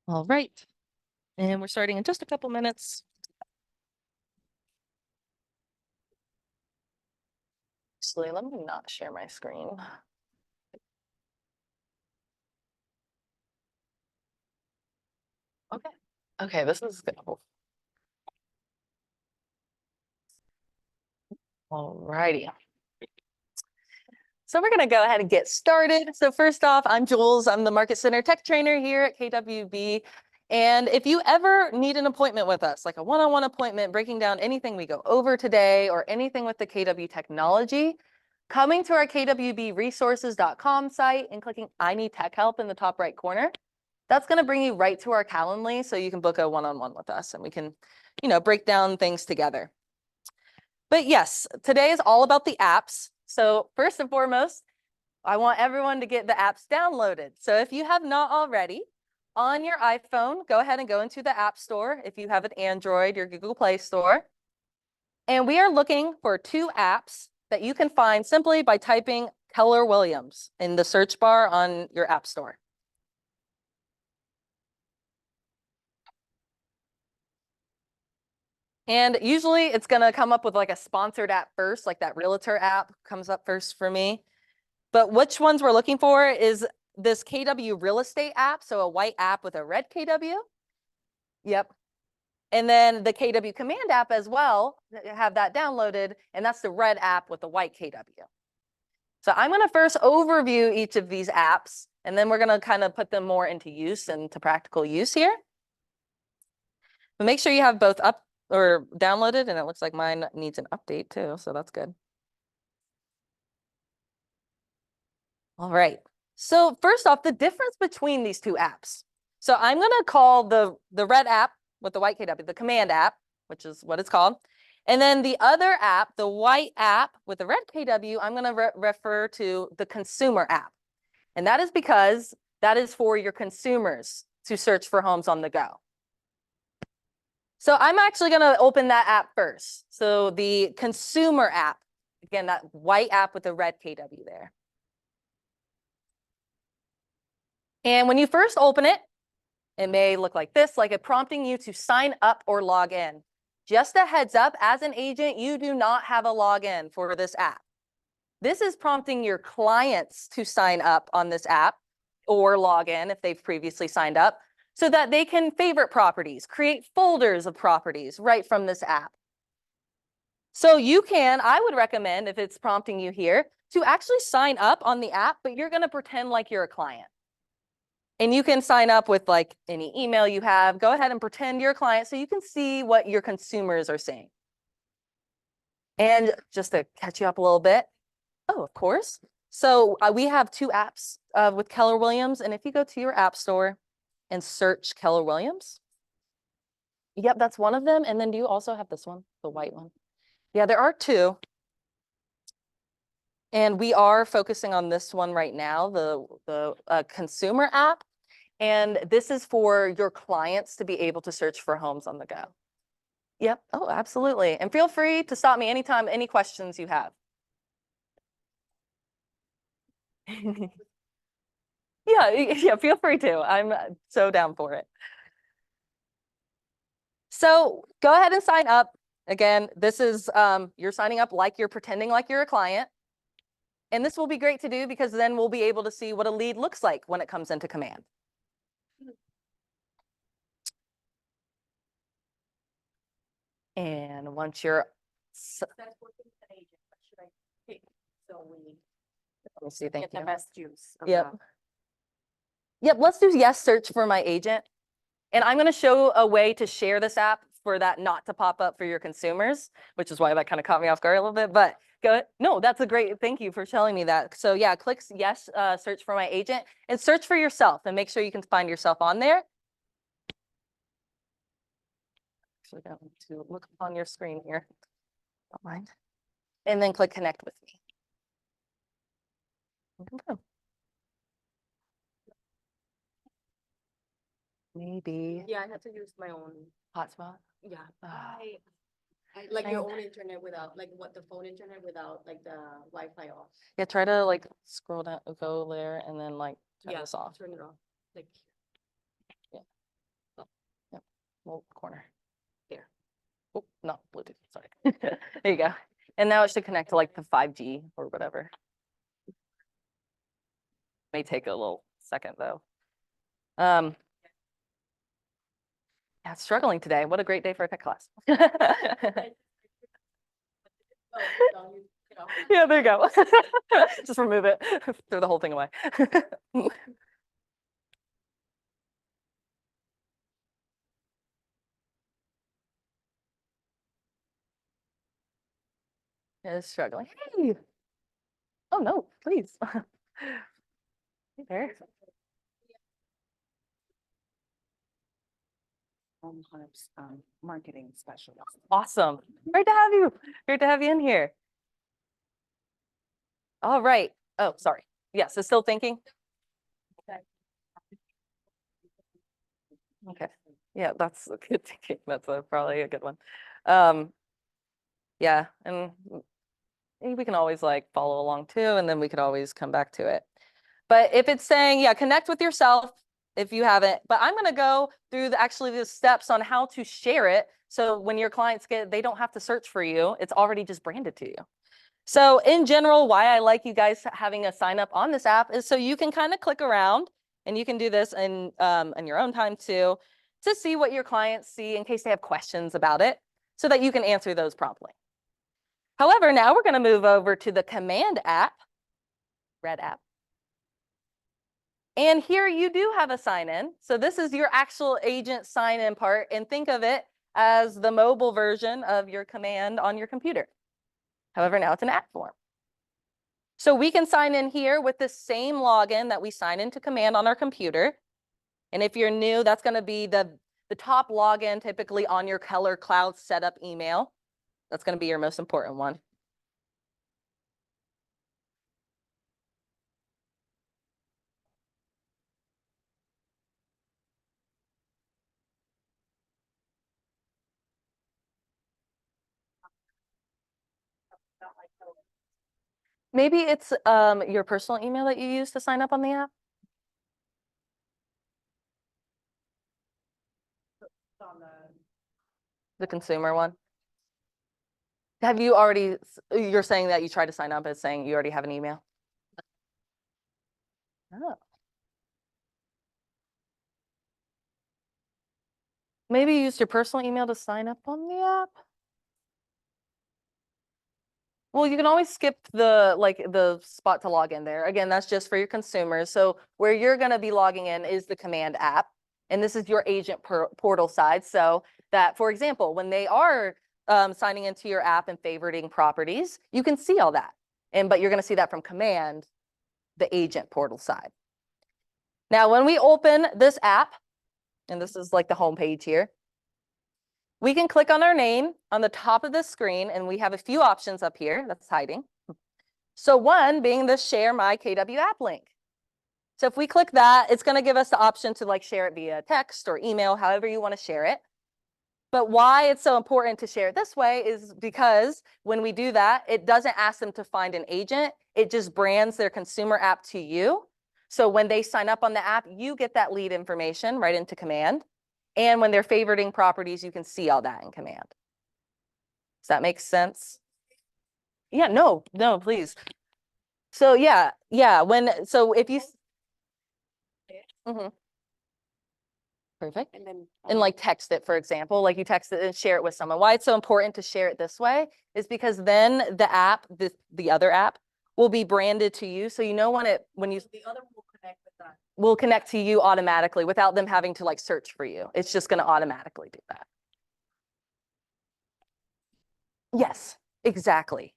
All right. And we're starting in just a couple minutes. Actually, let me not share my screen. Okay. Okay, this is good. All righty. So we're going to go ahead and get started. So first off, I'm Jules. I'm the Market Center Tech Trainer here at KWB. And if you ever need an appointment with us, like a one-on-one appointment, breaking down anything we go over today or anything with the KW technology, coming to our kwbresources.com site and clicking I need tech help in the top right corner, that's going to bring you right to our Calendly so you can book a one-on-one with us and we can, break down things together. But yes, today is all about the apps. So first and foremost, I want everyone to get the apps downloaded. So if you have not already, on your iPhone, go ahead and go into the App Store. If you have an Android, your Google Play Store. And we are looking for 2 apps that you can find simply by typing Keller Williams in the search bar on your App Store. And usually it's going to come up with like a sponsored app first, like that Realtor app comes up first for me. But which ones we're looking for is this KW Real Estate app, so a white app with a red KW. Yep. And then the KW Command app as well, have that downloaded, and that's the red app with the white KW. So I'm going to first overview each of these apps, and then we're going to kind of put them more into use and to practical use here. But make sure you have both up or downloaded, and it looks like mine needs an update too, so that's good. All right. So first off, the difference between these 2 apps. So I'm going to call the red app with the white KW, the Command app, which is what it's called. And then the other app, the white app with the red KW, I'm going to refer to the Consumer app. And that is because that is for your consumers to search for homes on the go. So I'm actually going to open that app first. So the Consumer app, again, that white app with the red KW there. And when you first open it, it may look like this, like it prompting you to sign up or log in. Just a heads up, as an agent, you do not have a login for this app. This is prompting your clients to sign up on this app or log in if they've previously signed up so that they can favorite properties, create folders of properties right from this app. So you can, I would recommend, if it's prompting you here, to actually sign up on the app, but you're going to pretend like you're a client. And you can sign up with like any email you have. Go ahead and pretend you're a client so you can see what your consumers are seeing. And just to catch you up a little bit, oh, of course. So we have 2 apps with Keller Williams. And if you go to your app store and search Keller Williams, yep, that's one of them. And then do you also have this one, the white one? Yeah, there are 2. And we are focusing on this one right now, the Consumer app. And this is for your clients to be able to search for homes on the go. Yep. Oh, absolutely. And feel free to stop me anytime, any questions you have. Yeah, feel free to. I'm so down for it. So go ahead and sign up. Again, this is, you're signing up like you're pretending like you're a client. And this will be great to do because then we'll be able to see what a lead looks like when it comes into command. And once you're, let me see, thank you. The best use. Yep. Yep, let's do yes search for my agent. And I'm going to show a way to share this app for that not to pop up for your consumers, which is why that kind of caught me off guard a little bit. But go, no, that's a great, thank you for telling me that. So yeah, click yes, search for my agent and search for yourself and make sure you can find yourself on there. Actually, I want to look on your screen here. Don't mind. And then click connect with me. Okay. Maybe. Yeah, I had to use my own Hotspot. Yeah. I Like your own internet without, like what the phone internet without like the Wi-Fi off. Yeah, try to like scroll down, go there, and then like turn Yeah, this off. turn it off. Like, Yeah. little corner here. Oh, no, Bluetooth, sorry. There you go. And now it should connect to like the 5G or whatever. May take a little second though. Yeah, it's struggling today. What a great day for a tech class. Yeah, there you go. Just remove it, throw the whole thing away. It's struggling. Hey. Oh no, please. Hey there. Marketing specialist. Awesome. Great to have you. Great to have you in here. All right. Oh, sorry. Yes, it's still thinking. Okay. Yeah, that's a good thinking. That's probably a good one. Yeah, and we can always like follow along too, and then we could always come back to it. But if it's saying, yeah, connect with yourself if you haven't, but I'm going to go through actually the steps on how to share it. So when your clients they don't have to search for you. It's already just branded to you. So in general, why I like you guys having a sign up on this app is so you can kind of click around, and you can do this in your own time too, to see what your clients see in case they have questions about it, so that you can answer those promptly. However, now we're going to move over to the command app, red app. And here you do have a sign in. So this is your actual agent sign in part, and think of it as the mobile version of your command on your computer. However, now it's an app form. So we can sign in here with the same login that we sign into command on our computer. And if you're new, that's going to be the top login typically on your Color Cloud setup email. That's going to be your most important one. Maybe it's your personal email that you use to sign up on the app. The consumer one. Have you already, you're saying that you tried to sign up as saying you already have an email? Oh. Maybe you used your personal email to sign up on the app? Well, you can always skip the spot to log in there. Again, that's just for your consumers. So where you're going to be logging in is the command app. And this is your agent portal side. So that, for example, when they are signing into your app and favoriting properties, you can see all that. But you're going to see that from command, the agent portal side. Now, when we open this app, and this is like the home page here, we can click on our name on the top of the screen, and we have a few options up here that's hiding. So one being the share my KW app link. So if we click that, it's going to give us the option to like share it via text or email, however you want to share it. But why it's so important to share it this way is because when we do that, it doesn't ask them to find an agent. It just brands their consumer app to you. So when they sign up on the app, you get that lead information right into command. And when they're favoriting properties, you can see all that in command. Does that make sense? Yeah, no, please. So yeah, so if you, perfect. And like text it, for example, like you text it and share it with someone. Why it's so important to share it this way is because then the app, the other app will be branded to you. So you know when you, The other will connect with that. will connect to you automatically without them having to like search for you. It's just going to automatically do that. Yes, exactly.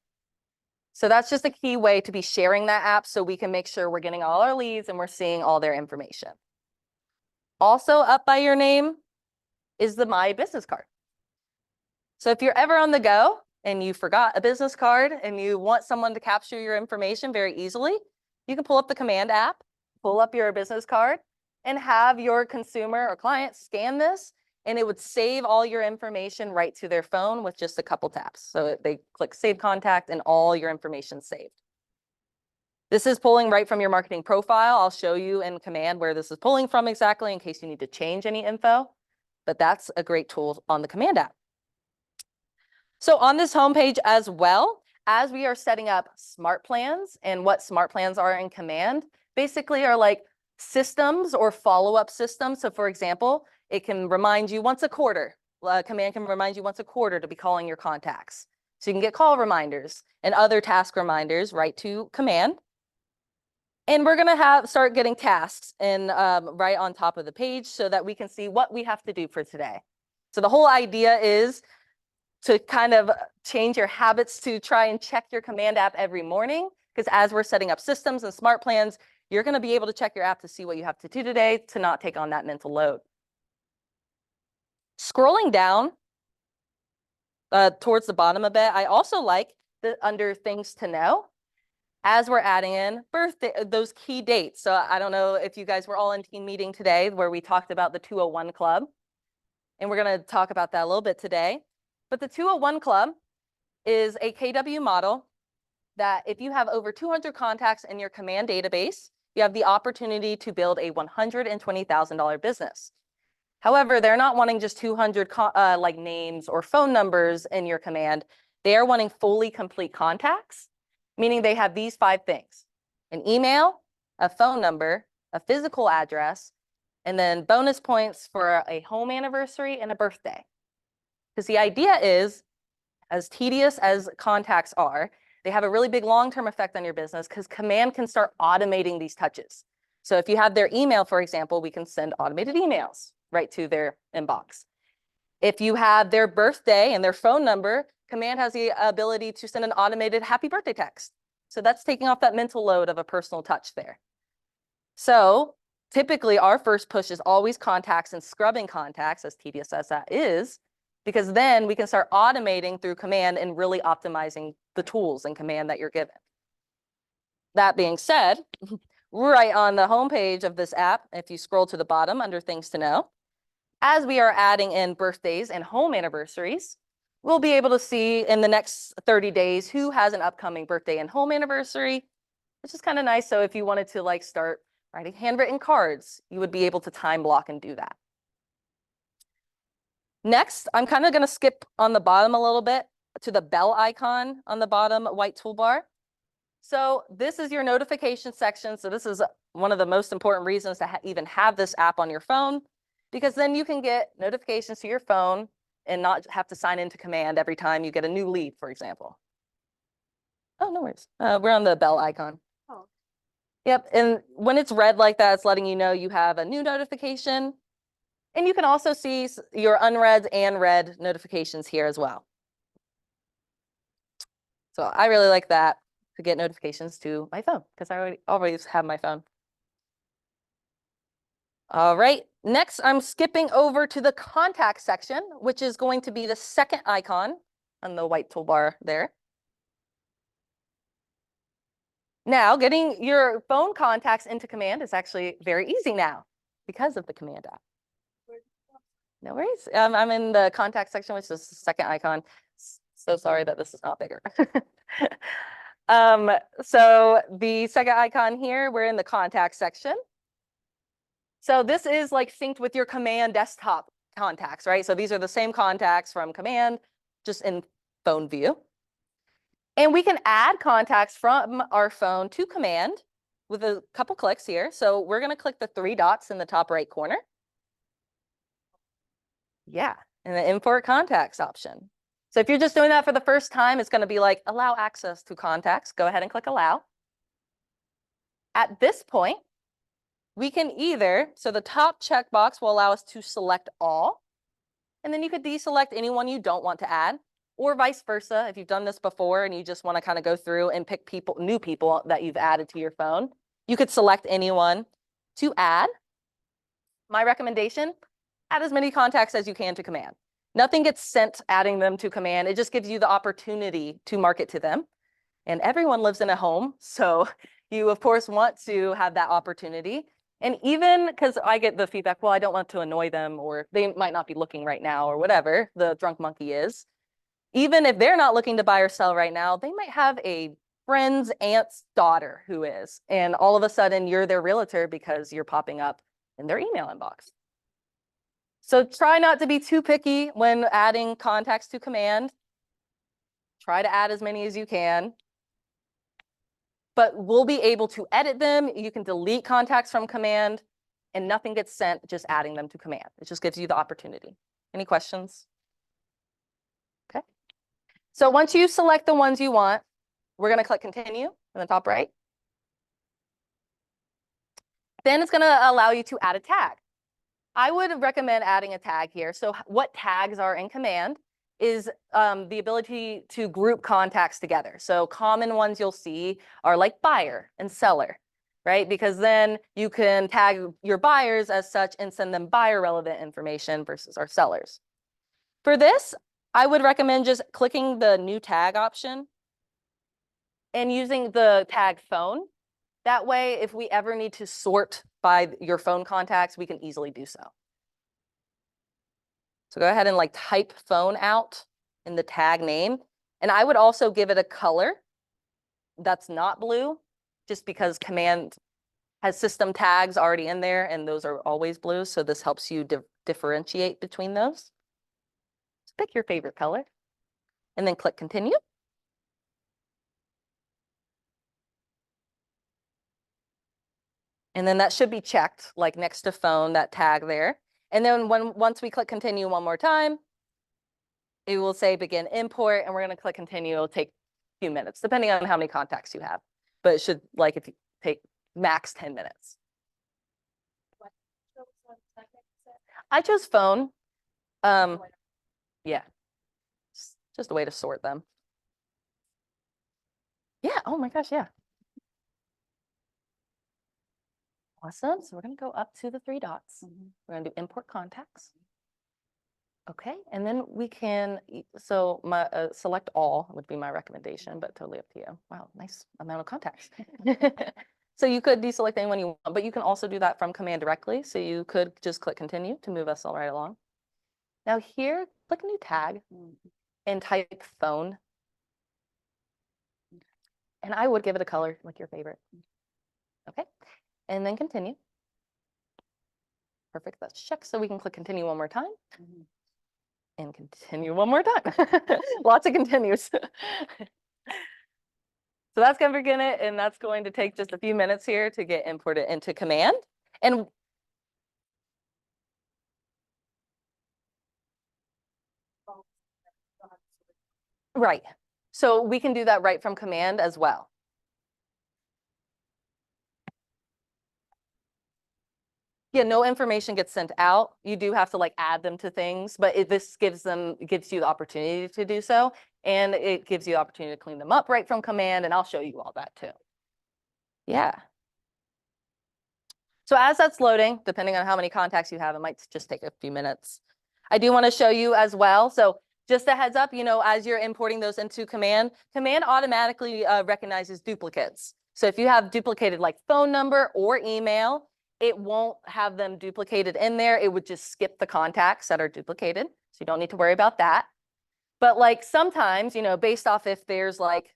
So that's just a key way to be sharing that app so we can make sure we're getting all our leads and we're seeing all their information. Also up by your name is the My Business Card. So if you're ever on the go and you forgot a business card and you want someone to capture your information very easily, you can pull up the command app, pull up your business card, and have your consumer or client scan this, and it would save all your information right to their phone with just a couple taps. So they click Save Contact and all your information saved. This is pulling right from your marketing profile. I'll show you in command where this is pulling from exactly in case you need to change any info. but that's a great tool on the Command app. So on this homepage as well, as we are setting up smart plans, and what smart plans are in Command, basically are like systems or follow-up systems. So for example, it can remind you once a quarter. Command can remind you once a quarter to be calling your contacts. So you can get call reminders and other task reminders right to Command. And we're gonna start getting tasks in right on top of the page so that we can see what we have to do for today. So the whole idea is to kind of change your habits to try and check your Command app every morning, because as we're setting up systems and smart plans, you're going to be able to check your app to see what you have to do today to not take on that mental load. Scrolling down towards the bottom a bit, I also like under things to know, as we're adding in birthday, those key dates. So I don't know if you guys were all in team meeting today where we talked about the 201 Club, and we're going to talk about that a little bit today. But the 201 Club is a KW model that if you have over 200 contacts in your Command database, you have the opportunity to build a $120,000 business. However, they're not wanting just 200 like names or phone numbers in your Command. They are wanting fully complete contacts, meaning they have these 5 things: an email, a phone number, a physical address, and then bonus points for a home anniversary and a birthday. Because the idea is, as tedious as contacts are, they have a really big long-term effect on your business because Command can start automating these touches. So if you have their email, for example, we can send automated emails right to their inbox. If you have their birthday and their phone number, Command has the ability to send an automated happy birthday text. So that's taking off that mental load of a personal touch there. So typically our first push is always contacts and scrubbing contacts, as tedious as that is, because then we can start automating through Command and really optimizing the tools in Command that you're given. That being said, right on the homepage of this app, if you scroll to the bottom under things to know, as we are adding in birthdays and home anniversaries, we'll be able to see in the next 30 days who has an upcoming birthday and home anniversary, which is kind of nice. So if you wanted to like start writing handwritten cards, you would be able to time block and do that. Next, I'm kind of going to skip on the bottom a little bit to the bell icon on the bottom white toolbar. So this is your notification section. So this is one of the most important reasons to even have this app on your phone, because then you can get notifications to your phone and not have to sign into Command every time you get a new lead, for example. Oh, no worries. We're on the bell icon. Oh. Yep. And when it's red like that, it's letting you know you have a new notification. And you can also see your unread and read notifications here as well. So I really like that to get notifications to my phone because I always have my phone. All right, next I'm skipping over to the contact section, which is going to be the second icon on the white toolbar there. Now, getting your phone contacts into Command is actually very easy now because of the Command app. No worries. I'm in the contact section, which is the second icon. So sorry that this is not bigger. So the second icon here, we're in the contact section. So this is like synced with your Command desktop contacts, right? So these are the same contacts from Command, just in phone view. And we can add contacts from our phone to Command with a couple clicks here. So we're going to click the 3 dots in the top right corner. Yeah, and the import contacts option. So if you're just doing that for the first time, it's going to be like allow access to contacts. Go ahead and click allow. At this point, we can either, so the top checkbox will allow us to select all, and then you could deselect anyone you don't want to add, or vice versa. If you've done this before and you just want to kind of go through and pick new people that you've added to your phone, you could select anyone to add. My recommendation, add as many contacts as you can to Command. Nothing gets sent adding them to Command. It just gives you the opportunity to market to them. And everyone lives in a home, so you, of course, want to have that opportunity. And even because I get the feedback, well, I don't want to annoy them, or they might not be looking right now, or whatever the drunk monkey is. Even if they're not looking to buy or sell right now, they might have a friend's aunt's daughter who is. And all of a sudden, you're their realtor because you're popping up in their email inbox. So try not to be too picky when adding contacts to command. Try to add as many as you can. But we'll be able to edit them. You can delete contacts from command and nothing gets sent just adding them to command. It just gives you the opportunity. Any questions? Okay. So once you select the ones you want, we're going to click continue in the top right. Then it's going to allow you to add a tag. I would recommend adding a tag here. So what tags are in command is the ability to group contacts together. So common ones you'll see are like buyer and seller, right? Because then you can tag your buyers as such and send them buyer relevant information versus our sellers. For this, I would recommend just clicking the new tag option and using the tag phone. That way, if we ever need to sort by your phone contacts, we can easily do so. So go ahead and like type phone out in the tag name. And I would also give it a color that's not blue, just because command has system tags already in there and those are always blue. So this helps you differentiate between those. So pick your favorite color and then click continue. And then that should be checked like next to phone, that tag there. And then once we click continue one more time, it will say begin import and we're going to click continue. It'll take a few minutes, depending on how many contacts you have. But it should, like, if you take max 10 minutes. I chose phone. Yeah, just a way to sort them. Yeah, oh my gosh, yeah. Awesome, so we're gonna go up to the 3 dots. We're gonna do import contacts. Okay, and then we can, so my select all would be my recommendation, but totally up to you. Wow, nice amount of contacts. So you could deselect anyone you want, but you can also do that from command directly. So you could just click continue to move us all right along. Now here, click new tag and type phone. And I would give it a color like your favorite. Okay, and then continue. Perfect, that's checked. So we can click continue one more time. And continue one more time. Lots of continues. So that's going to begin it, and that's going to take just a few minutes here to get imported into command. And right, so we can do that right from command as well. Yeah, no information gets sent out. You do have to like add them to things, but this gives you the opportunity to do so, and it gives you the opportunity to clean them up right from command, and I'll show you all that too. Yeah. So as that's loading, depending on how many contacts you have, it might just take a few minutes. I do want to show you as well. So just a heads up, as you're importing those into command automatically recognizes duplicates. So if you have duplicated like phone number or email, it won't have them duplicated in there. It would just skip the contacts that are duplicated. So you don't need to worry about that. But like sometimes, based off if there's like,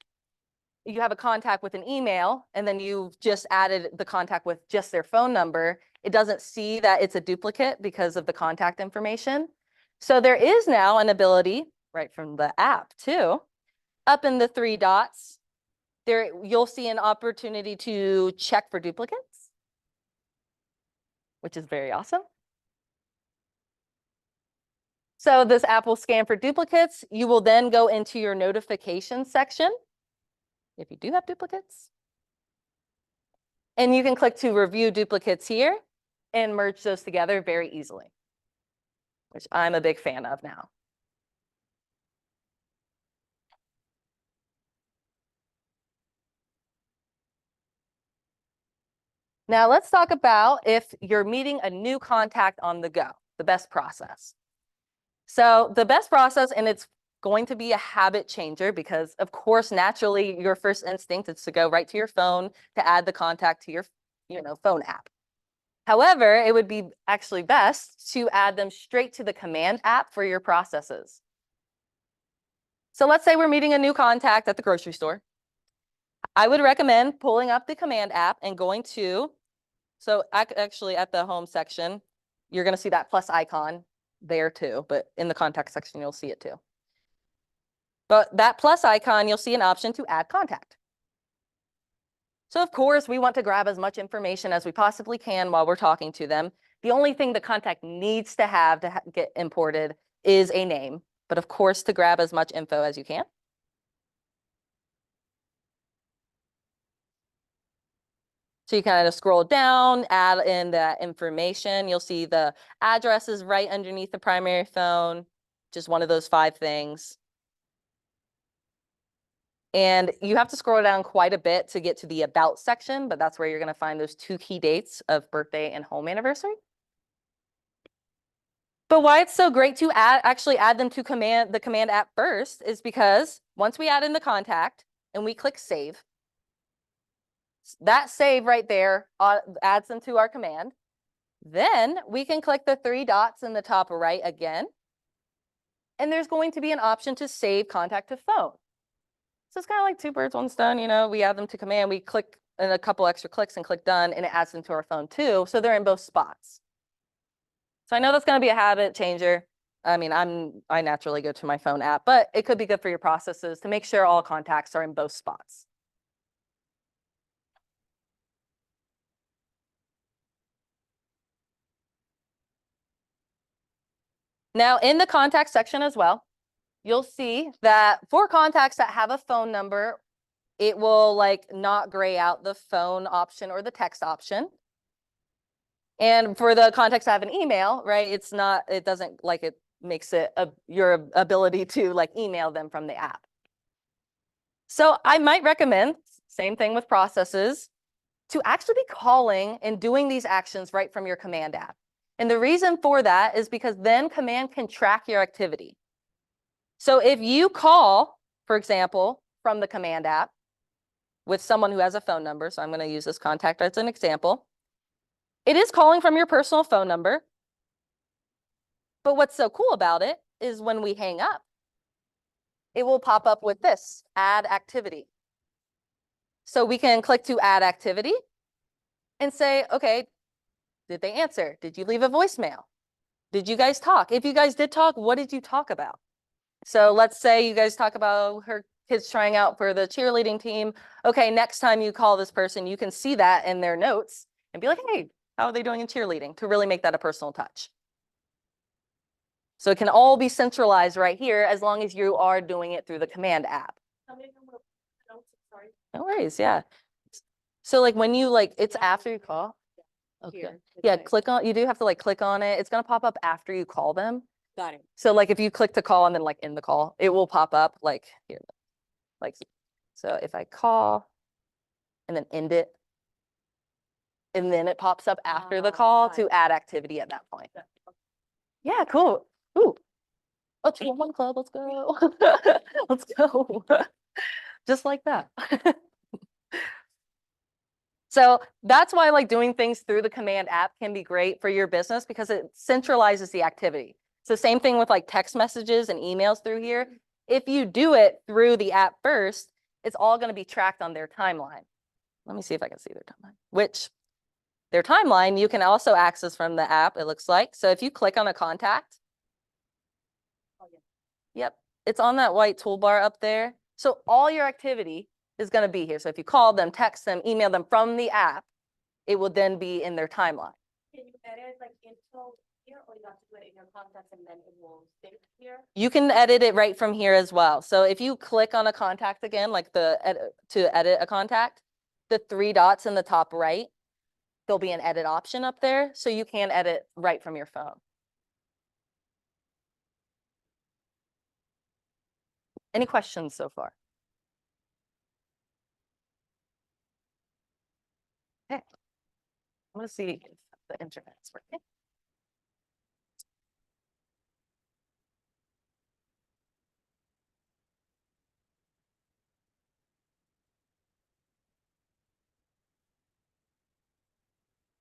you have a contact with an email and then you've just added the contact with just their phone number, it doesn't see that it's a duplicate because of the contact information. So there is now an ability right from the app too, up in the 3 dots, there you'll see an opportunity to check for duplicates, which is very awesome. So this app will scan for duplicates. You will then go into your notifications section if you do have duplicates. And you can click to review duplicates here and merge those together very easily, which I'm a big fan of now. Now let's talk about if you're meeting a new contact on the go, the best process. So the best process, and it's going to be a habit changer because of course, naturally, your first instinct is to go right to your phone to add the contact to your phone app. However, it would be actually best to add them straight to the command app for your processes. So let's say we're meeting a new contact at the grocery store. I would recommend pulling up the command app and going to, so actually at the home section, you're going to see that plus icon. there too, but in the contact section, you'll see it too. But that plus icon, you'll see an option to add contact. So of course, we want to grab as much information as we possibly can while we're talking to them. The only thing the contact needs to have to get imported is a name, but of course, to grab as much info as you can. So you kind of scroll down, add in that information. You'll see the address is right underneath the primary phone, just one of those 5 things. And you have to scroll down quite a bit to get to the about section, but that's where you're going to find those 2 key dates of birthday and home anniversary. But why it's so great to actually add them to the command app first is because once we add in the contact and we click save, that save right there adds them to our command. Then we can click the 3 dots in the top right again. And there's going to be an option to save contact to phone. So it's kind of like 2 birds, 1 stone. You know, we add them to command, we click and a couple extra clicks and click done, and it adds them to our phone too. So they're in both spots. So I know that's going to be a habit changer. I mean, I naturally go to my phone app, but it could be good for your processes to make sure all contacts are in both spots. Now in the contact section as well, you'll see that for contacts that have a phone number, it will like not gray out the phone option or the text option. And for the contacts that have an email, right, it doesn't like it makes it your ability to like email them from the app. So I might recommend, same thing with processes, to actually be calling and doing these actions right from your command app. And the reason for that is because then command can track your activity. So if you call, for example, from the command app with someone who has a phone number, so I'm going to use this contact as an example, it is calling from your personal phone number. But what's so cool about it is when we hang up, it will pop up with this, add activity. So we can click to add activity and say, okay, did they answer? Did you leave a voicemail? Did you guys talk? If you guys did talk, what did you talk about? So let's say you guys talk about her kids trying out for the cheerleading team. Okay, next time you call this person, you can see that in their notes and be like, hey, how are they doing in cheerleading? To really make that a personal touch. So it can all be centralized right here as long as you are doing it through the command app. No worries, yeah. So like when you it's after you call. Okay. Yeah, you do have to like click on it. It's gonna pop up after you call them. Got it. So like if you click to call and then like in the call, it will pop up like here. Like so if I call and then end it, and then it pops up after the call to add activity at that point. Yeah, cool. Ooh. Oh, 2-1 club, let's go. Let's go. Just like that. So that's why like doing things through the command app can be great for your business because it centralizes the activity. So same thing with like text messages and emails through here. If you do it through the app first, it's all going to be tracked on their timeline. Let me see if I can see their timeline, which their timeline you can also access from the app, it looks like. So if you click on a contact, yep, it's on that white toolbar up there. So all your activity is going to be here. So if you call them, text them, email them from the app, it will then be in their timeline. Can you edit like info here, or you have to do it in your contacts and then it will save here? You can edit it right from here as well. So if you click on a contact again, like to edit a contact, the 3 dots in the top right, there'll be an edit option up there. So you can edit right from your phone. Any questions so far? Okay. I'm going to see if the internet's working.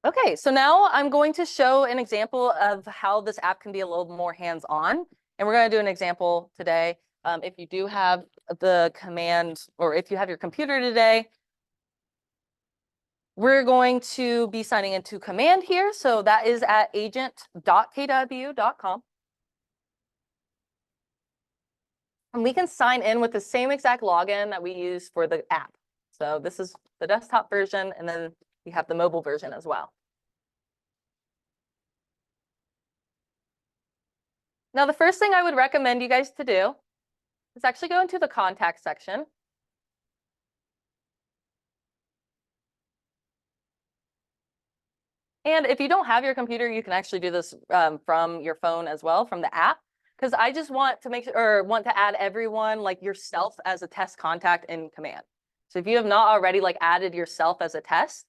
Okay, so now I'm going to show an example of how this app can be a little more hands-on. And we're going to do an example today. If you do have the command, or if you have your computer today, we're going to be signing into command here. So that is at agent.kw.com. And we can sign in with the same exact login that we use for the app. So this is the desktop version, and then we have the mobile version as well. Now, the first thing I would recommend you guys to do is actually go into the contact section. And if you don't have your computer, you can actually do this from your phone as well, from the app. Because I just want to make or want to add everyone like yourself as a test contact in Command. So if you have not already like added yourself as a test,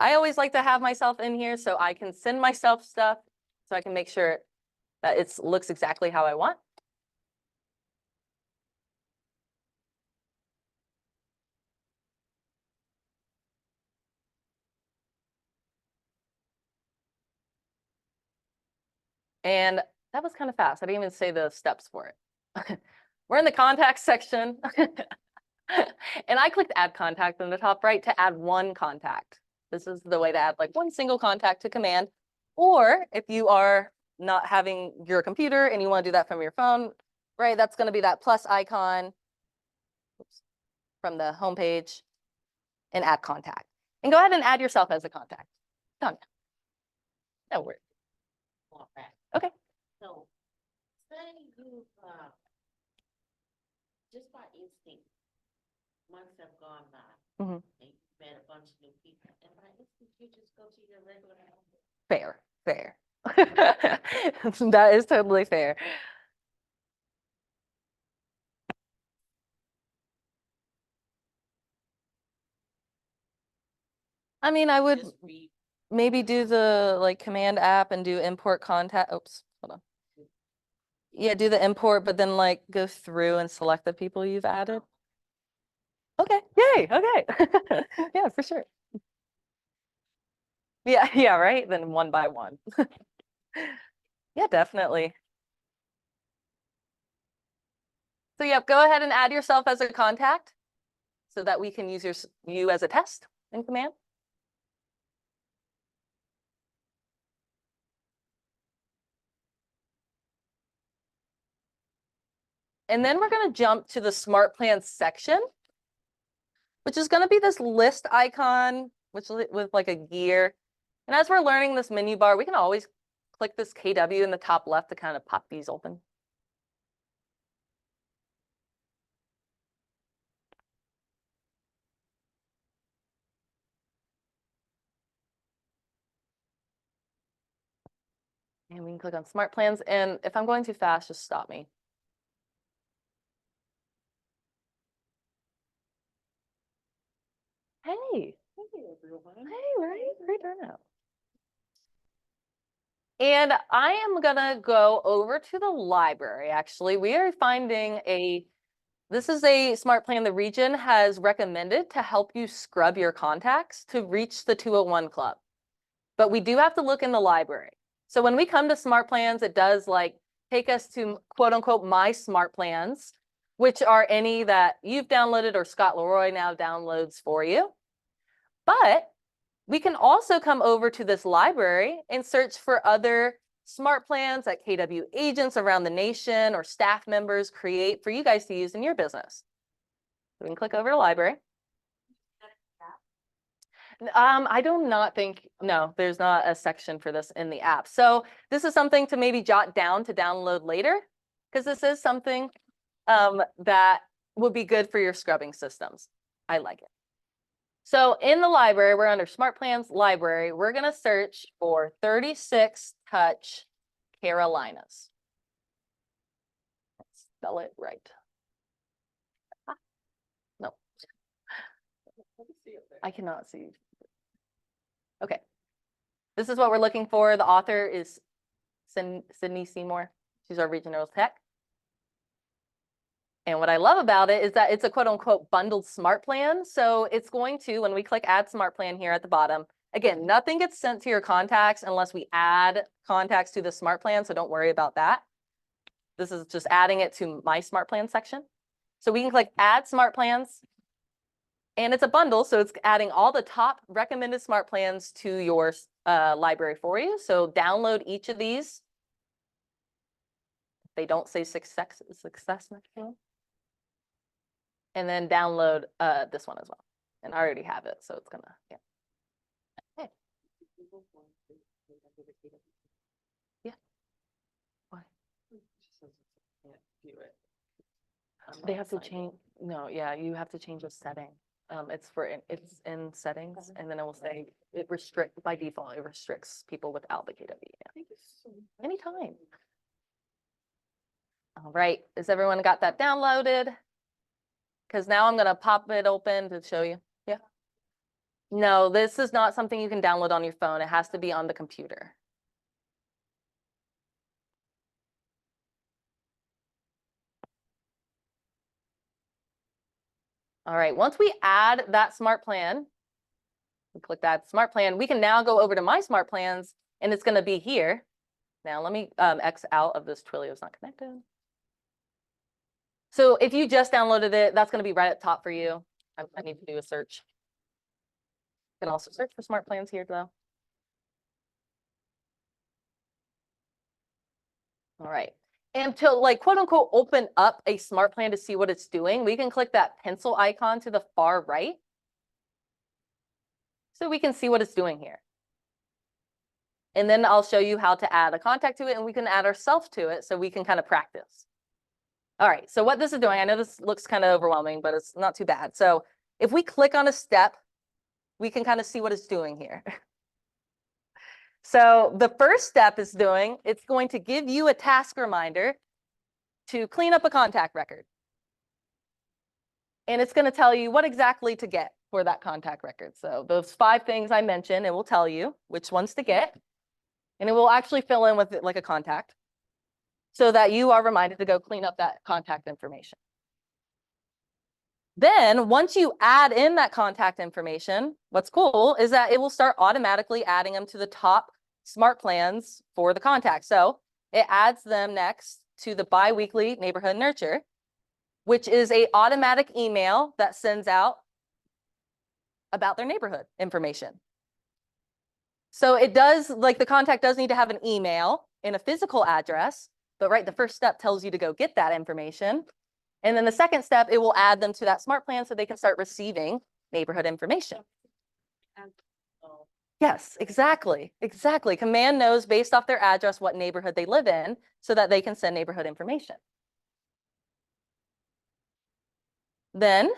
I always like to have myself in here so I can send myself stuff so I can make sure that it looks exactly how I want. And that was kind of fast. I didn't even say the steps for it. We're in the contact section. And I clicked add contact in the top right to add one contact. This is the way to add like one single contact to Command. Or if you are not having your computer and you want to do that from your phone, right, that's going to be that plus icon from the homepage and add contact. And go ahead and add yourself as a contact. Done. That works. Okay. So, say you, just by instinct, months have gone by, Mhm. and you've met a bunch of new people, and by instinct, you just go to your regular number. Fair, fair. That is totally fair. I mean, I would Just read. maybe do the like Command app and do import contact. Oops, hold on. Yeah, do the import, but then like go through and select the people you've added. Okay, yay, okay. Yeah, for sure. Yeah, yeah, right? Then one by one. Yeah, definitely. So yep, go ahead and add yourself as a contact so that we can use you as a test in Command. And then we're going to jump to the Smart Plans section, which is going to be this list icon, which is with like a gear. And as we're learning this menu bar, we can always click this KW in the top left to kind of pop these open. And we can click on Smart Plans. And if I'm going too fast, just stop me. Hey. Hey, everyone. Hey, right? Great turnout. And I am gonna go over to the library, actually. We are finding this is a smart plan the region has recommended to help you scrub your contacts to reach the 201 club. But we do have to look in the library. So when we come to smart plans, it does like take us to quote unquote my smart plans, which are any that you've downloaded or Scott Leroy now downloads for you. But we can also come over to this library and search for other smart plans that KW agents around the nation or staff members create for you guys to use in your business. So we can click over to library. I do not think, no, there's not a section for this in the app. So this is something to maybe jot down to download later, because this is something that would be good for your scrubbing systems. I like it. So in the library, we're under Smart Plans Library. We're going to search for 36 Touch Carolinas. Let's spell it right. No, I cannot see. Okay. This is what we're looking for. The author is Sydney Seymour. She's our regional tech. And what I love about it is that it's a quote unquote bundled smart plan. So it's going to, when we click add smart plan here at the bottom, again, nothing gets sent to your contacts unless we add contacts to the smart plan. So don't worry about that. This is just adding it to my smart plan section. So we can click add smart plans. And it's a bundle. So it's adding all the top recommended smart plans to your library for you. So download each of these. they don't say success next to them. And then download this one as well. And I already have it, so it's gonna, yeah. Okay. Yeah. Why? They have to change, no, yeah, you have to change the setting. It's in settings, and then it will say, by default, it restricts people without the KW. Yeah. Anytime. All right, has everyone got that downloaded? Because now I'm gonna pop it open to show you. Yeah. No, this is not something you can download on your phone. It has to be on the computer. All right, once we add that smart plan, we click that smart plan, we can now go over to my smart plans, and it's gonna be here. Now let me X out of this Twilio's not connected. So if you just downloaded it, that's gonna be right at top for you. I need to do a search. You can also search for smart plans here though. All right. And to like quote unquote open up a smart plan to see what it's doing, we can click that pencil icon to the far right. So we can see what it's doing here. And then I'll show you how to add a contact to it, and we can add ourselves to it so we can kind of practice. All right, so what this is doing, I know this looks kind of overwhelming, but it's not too bad. So if we click on a step, we can kind of see what it's doing here. So the first step is it's going to give you a task reminder to clean up a contact record. And it's going to tell you what exactly to get for that contact record. So those 5 things I mentioned, it will tell you which ones to get. And it will actually fill in with it like a contact so that you are reminded to go clean up that contact information. Then once you add in that contact information, what's cool is that it will start automatically adding them to the top smart plans for the contact. So it adds them next to the biweekly neighborhood nurture, which is an automatic email that sends out about their neighborhood information. So it does, like the contact does need to have an email and a physical address, but right, the first step tells you to go get that information. And then the second step, it will add them to that smart plan so they can start receiving neighborhood information. Yes, exactly. Exactly. Command knows based off their address what neighborhood they live in so that they can send neighborhood information. Then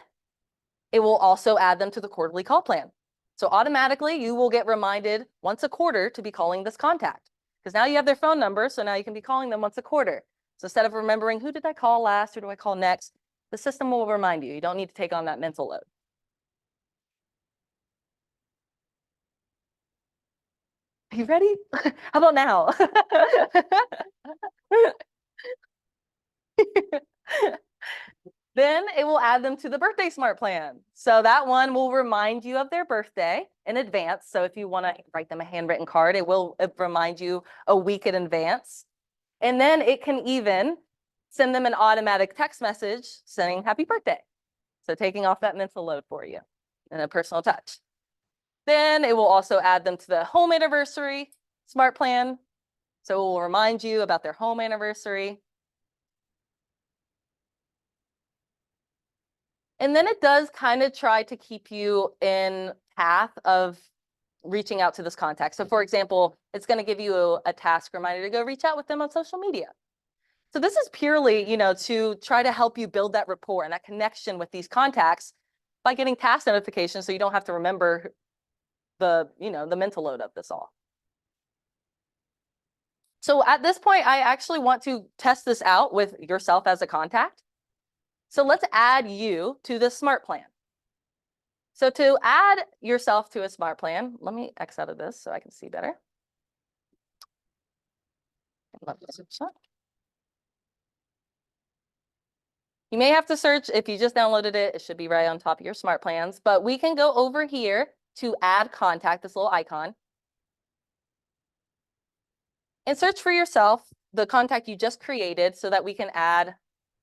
it will also add them to the quarterly call plan. So automatically you will get reminded once a quarter to be calling this contact because now you have their phone number. So now you can be calling them once a quarter. So instead of remembering who did I call last or do I call next, the system will remind you. You don't need to take on that mental load. Are you ready? How about now? Then it will add them to the birthday smart plan. So that one will remind you of their birthday in advance. So if you want to write them a handwritten card, it will remind you a week in advance. And then it can even send them an automatic text message saying happy birthday. So taking off that mental load for you and a personal touch. Then it will also add them to the home anniversary smart plan. So it will remind you about their home anniversary. And then it does kind of try to keep you in path of reaching out to this contact. So for example, it's going to give you a task reminder to go reach out with them on social media. So this is purely, to try to help you build that rapport and that connection with these contacts by getting task notifications so you don't have to remember the mental load of this all. So at this point, I actually want to test this out with yourself as a contact. So let's add you to this smart plan. So to add yourself to a smart plan, let me X out of this so I can see better. You may have to search if you just downloaded it. It should be right on top of your smart plans, but we can go over here to add contact, this little icon, and search for yourself, the contact you just created so that we can add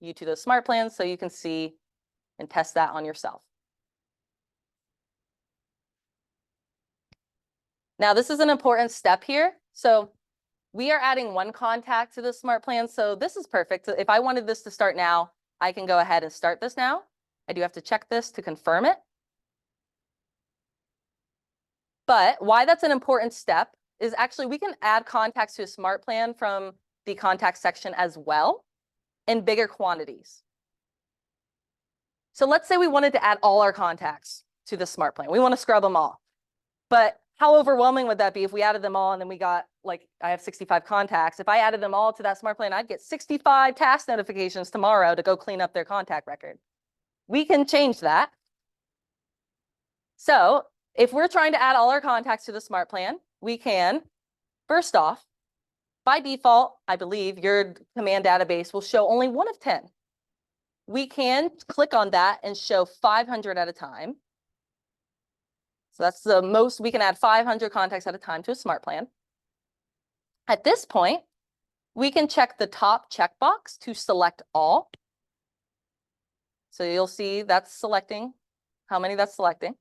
you to those smart plans so you can see and test that on yourself. Now, this is an important step here. So We are adding one contact to the smart plan, so this is perfect. If I wanted this to start now, I can go ahead and start this now. I do have to check this to confirm it. But why that's an important step is actually we can add contacts to a smart plan from the contact section as well in bigger quantities. So let's say we wanted to add all our contacts to the smart plan. We want to scrub them all. But how overwhelming would that be if we added them all and then we got, like, I have 65 contacts. If I added them all to that smart plan, I'd get 65 task notifications tomorrow to go clean up their contact record. We can change that. So if we're trying to add all our contacts to the smart plan, we can, first off, by default, I believe your command database will show only 1 of 10. We can click on that and show 500 at a time. So that's the most, we can add 500 contacts at a time to a smart plan. At this point, we can check the top checkbox to select all. So you'll see that's selecting how many that's selecting.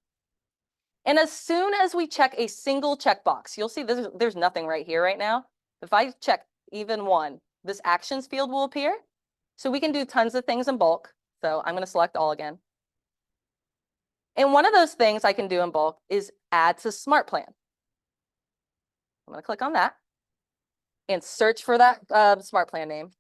And as soon as we check a single checkbox, you'll see there's nothing right here right now. If I check even one, this actions field will appear. So we can do tons of things in bulk. So I'm going to select all again. And one of those things I can do in bulk is add to smart plan. I'm going to click on that and search for that smart plan name.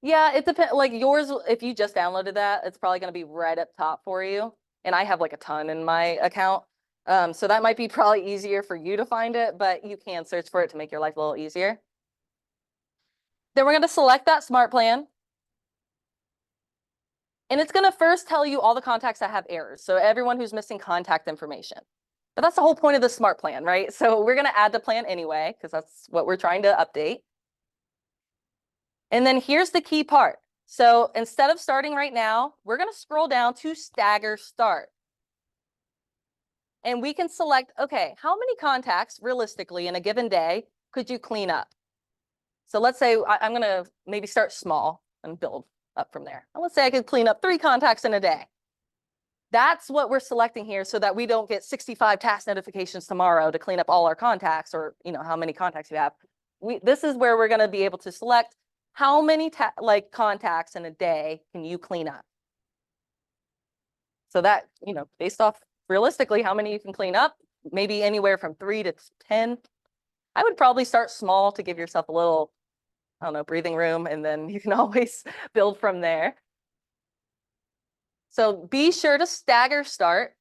Yeah, it depends. Like yours, if you just downloaded that, it's probably going to be right up top for you. And I have like a ton in my account. So that might be probably easier for you to find it, but you can search for it to make your life a little easier. Then we're going to select that smart plan. And it's going to first tell you all the contacts that have errors. So everyone who's missing contact information. But that's the whole point of the smart plan, right? So we're going to add the plan anyway, because that's what we're trying to update. And then here's the key part. So instead of starting right now, we're going to scroll down to stagger start. And we can select, okay, how many contacts realistically in a given day could you clean up? So let's say I'm going to maybe start small and build up from there. And let's say I could clean up 3 contacts in a day. That's what we're selecting here so that we don't get 65 task notifications tomorrow to clean up all our contacts, or how many contacts you have. This is where we're going to be able to select how many contacts in a day can you clean up. So that, based off realistically how many you can clean up, maybe anywhere from 3 to 10. I would probably start small to give yourself a little, I don't know, breathing room, and then you can always build from there. So be sure to stagger start.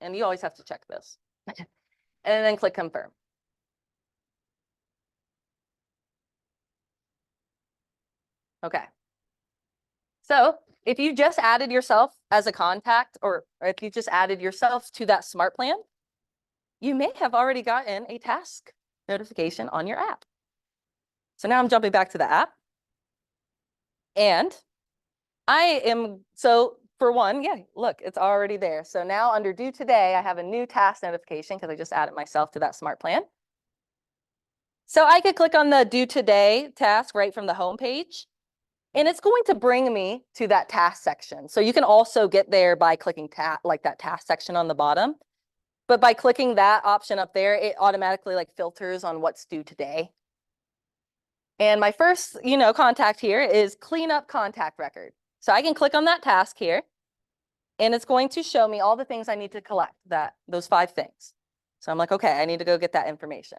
And you always have to check this. And then click confirm. Okay. So if you just added yourself as a contact, or if you just added yourself to that smart plan, you may have already gotten a task notification on your app. So now I'm jumping back to the app. And so for one, yeah, look, it's already there. So now under due today, I have a new task notification because I just added myself to that smart plan. So I could click on the due today task right from the home page, and it's going to bring me to that task section. So you can also get there by clicking that task section on the bottom. But by clicking that option up there, it automatically filters on what's due today. And my first, contact here is clean up contact record. So I can click on that task here, and it's going to show me all the things I need to collect, those 5 things. So I'm like, okay, I need to go get that information.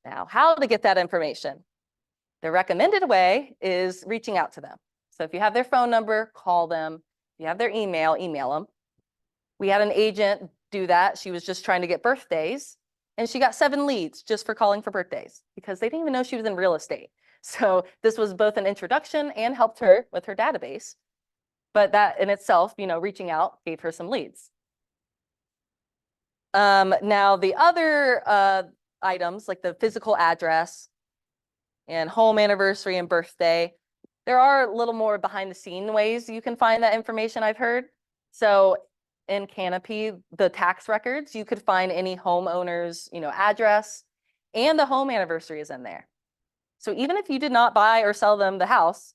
Now, how to get that information? The recommended way is reaching out to them. So if you have their phone number, call them. If you have their email, email them. We had an agent do that. She was just trying to get birthdays, and she got 7 leads just for calling for birthdays because they didn't even know she was in real estate. So this was both an introduction and helped her with her database. But that in itself, reaching out gave her some leads. Now the other items like the physical address and home anniversary and birthday, there are a little more behind the scene ways you can find that information, I've heard. So in Canopy, the tax records, you could find any homeowner's, address, and the home anniversary is in there. So even if you did not buy or sell them the house,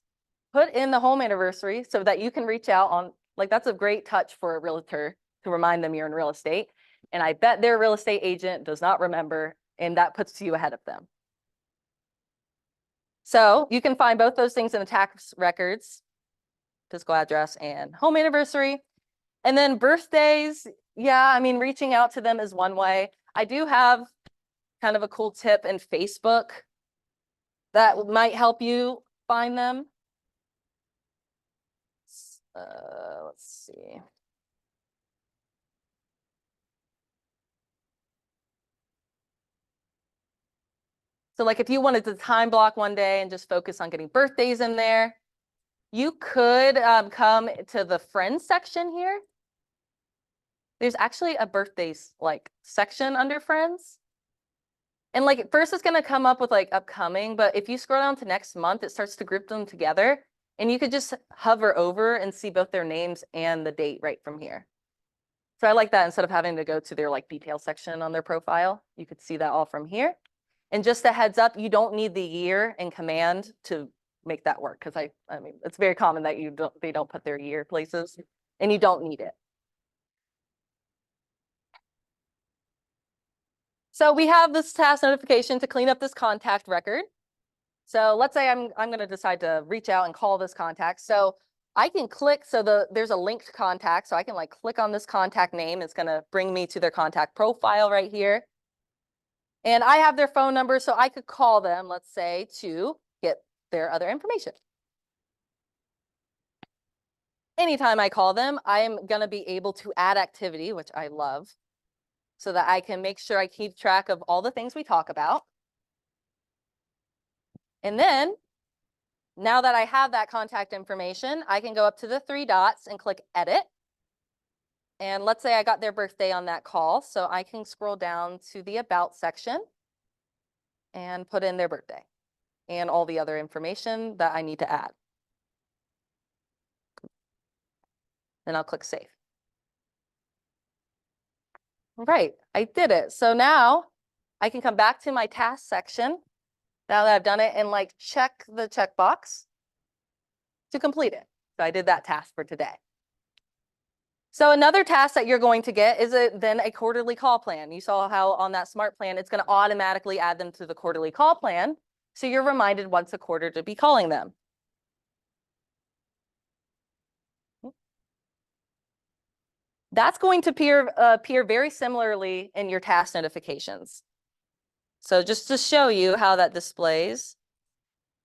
put in the home anniversary so that you can reach out on, that's a great touch for a realtor to remind them you're in real estate. And I bet their real estate agent does not remember, and that puts you ahead of them. So you can find both those things in the tax records, physical address and home anniversary. And then birthdays, yeah, I mean, reaching out to them is one way. I do have kind of a cool tip in Facebook that might help you find them. Let's see. So like if you wanted to time block one day and just focus on getting birthdays in there, you could come to the friends section here. There's actually a birthdays like section under friends. And like first it's gonna come up with like upcoming, but if you scroll down to next month, it starts to group them together. And you could just hover over and see both their names and the date right from here. So I like that instead of having to go to their like detail section on their profile, you could see that all from here. And just a heads up, you don't need the year in command to make that work, because I mean, it's very common that they don't put their year places, and you don't need it. So we have this task notification to clean up this contact record. So let's say I'm going to decide to reach out and call this contact. So I can click, so there's a linked contact, so I can like click on this contact name. It's going to bring me to their contact profile right here. And I have their phone number, so I could call them, let's say, to get their other information. Anytime I call them, I'm going to be able to add activity, which I love, so that I can make sure I keep track of all the things we talk about. And then, now that I have that contact information, I can go up to the 3 dots and click Edit. And let's say I got their birthday on that call, so I can scroll down to the About section and put in their birthday and all the other information that I need to add. Then I'll click Save. All right, I did it. So now I can come back to my task section now that I've done it and like check the checkbox to complete it. So I did that task for today. So another task that you're going to get is then a quarterly call plan. You saw how on that smart plan, it's going to automatically add them to the quarterly call plan. So you're reminded once a quarter to be calling them. That's going to appear very similarly in your task notifications. So just to show you how that displays,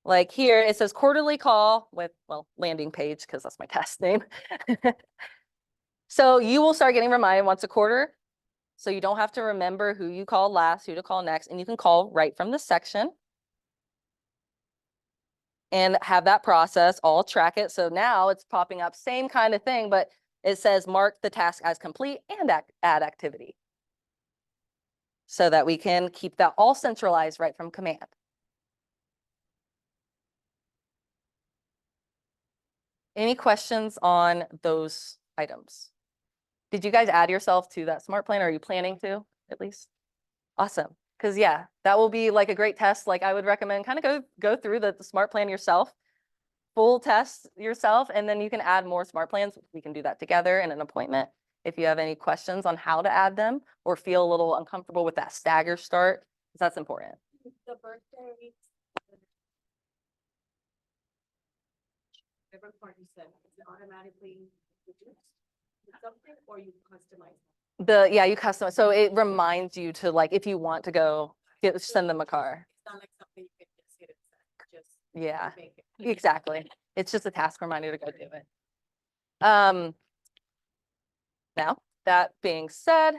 like here, it says quarterly call with, well, landing page, because that's my task name. So you will start getting reminded once a quarter. So you don't have to remember who you called last, who to call next, and you can call right from the section and have that process, all track it. So now it's popping up, same kind of thing, but it says mark the task as complete and add activity, so that we can keep that all centralized right from command. Any questions on those items? Did you guys add yourself to that smart plan? Are you planning to at least? Awesome. Because yeah, that will be like a great test. Like I would recommend kind of go through the smart plan yourself, full test yourself, and then you can add more smart plans. We can do that together in an appointment. If you have any questions on how to add them or feel a little uncomfortable with that stagger start, because that's important. The birthday. Whatever part you said, is it automatically reduced to something or you customize? Yeah, you customize. So it reminds you to like, if you want to go send them a car. It's not like something you can just hit and set, just Yeah, make it. exactly. It's just a task reminder to go do it. Now that being said,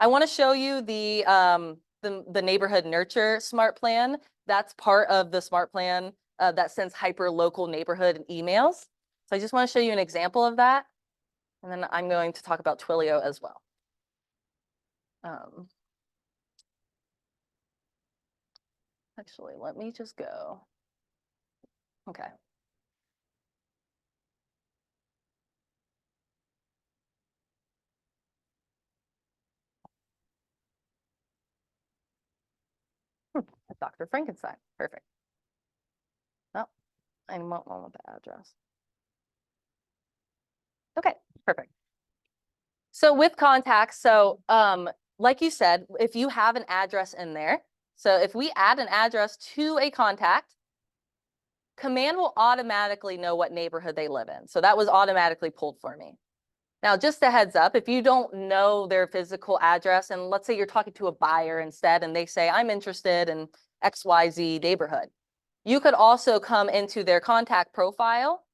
I want to show you the neighborhood nurture smart plan. That's part of the smart plan that sends hyper local neighborhood emails. So I just want to show you an example of that. And then I'm going to talk about Twilio as well. Actually, let me just go. Okay. Dr. Frankenstein. Perfect. Oh, I want one with the address. Okay. Perfect. So with contacts, like you said, if you have an address in there, so if we add an address to a contact, Command will automatically know what neighborhood they live in. So that was automatically pulled for me. Now, just a heads up, if you don't know their physical address, and let's say you're talking to a buyer instead, and they say, I'm interested in XYZ neighborhood, you could also come into their contact profile